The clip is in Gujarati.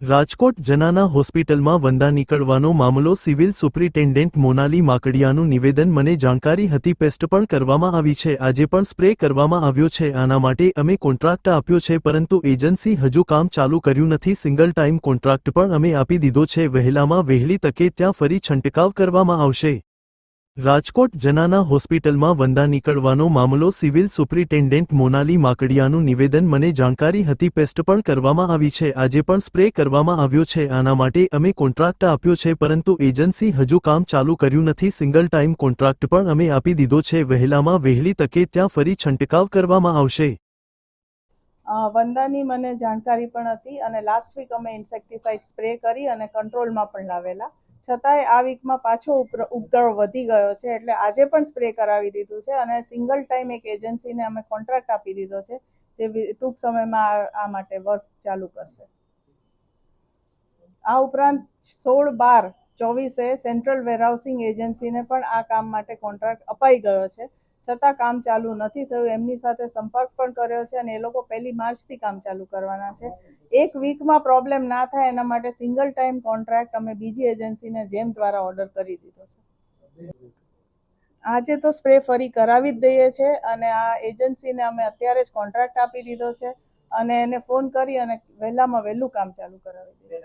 રાજકોટ જનાના હોસ્પિટલમાં વંદા નીકળવાનો મામલો સિવિલ સુપ્રિન્ટેન્ડન્ટ મોનાલી માકડિયાનું નિવેદન મને જાણકારી હતી પેસ્ટ પણ કરવામાં આવી છે આજે પણ સ્પ્રે કરવામાં આવ્યો છે આના માટે અમે કોન્ટ્રાક્ટ આપ્યો છે પરંતુ એજન્સી હજુ કામ ચાલુ કર્યું નથી સિંગલ ટાઈમ કોન્ટ્રાક્ટ પણ અમે આપી દીધો છે વહેલામાં વહેલી તકે ત્યાં ફરી છંટકાવ કરવામાં આવશે રાજકોટ જનાના હોસ્પિટલમાં વંદા નીકળવાનો મામલો સિવિલ સુપ્રિન્ટેન્ડન્ટ મોનાલી માકડિયાનું નિવેદન મને જાણકારી હતી પેસ્ટ પણ કરવામાં આવી છે આજે પણ સ્પ્રે કરવામાં આવ્યો છે આના માટે અમે કોન્ટ્રાક્ટ આપ્યો છે પરંતુ એજન્સી હજુ કામ ચાલુ કર્યું નથી સિંગલ ટાઈમ કોન્ટ્રાક્ટ પણ અમે આપી દીધો છે વહેલામાં વહેલી તકે ત્યાં ફરી છંટકાવ કરવામાં આવશે વંદાની મને જાણકારી પણ હતી અને લાસ્ટ વીક અમે ઇન્સેક્ટિસાઇડ સ્પ્રે કરી અને કંટ્રોલમાં પણ લાવેલા છતાંય આ વીકમાં પાછો ઉપદ્રવ વધી ગયો છે એટલે આજે પણ સ્પ્રે કરાવી દીધું છે અને સિંગલ ટાઈમ એક એજન્સીને અમે કોન્ટ્રાક્ટ આપી દીધો છે જે ટૂંક સમયમાં આ માટે વર્ક ચાલુ કરશે આ ઉપરાંત 16/12/24 સેન્ટ્રલ વેરહાઉસિંગ એજન્સીને પણ આ કામ માટે કોન્ટ્રાક્ટ અપાઈ ગયો છે છતાં કામ ચાલુ નથી થયું એમની સાથે સંપર્ક પણ કર્યો છે અને એ લોકો 1 માર્ચથી કામ ચાલુ કરવાના છે એક વીકમાં પ્રોબ્લેમ ના થાય એના માટે સિંગલ ટાઈમ કોન્ટ્રાક્ટ અમે બીજી એજન્સીને જેમ દ્વારા ઓર્ડર કરી દીધો છે આજે તો સ્પ્રે ફરી કરાવી જ દઈએ છે અને આ એજન્સીને અમે અત્યારે જ કોન્ટ્રાક્ટ આપી દીધો છે અને એને ફોન કરી અને વહેલામાં વહેલું કામ ચાલુ કરાવી દઈએ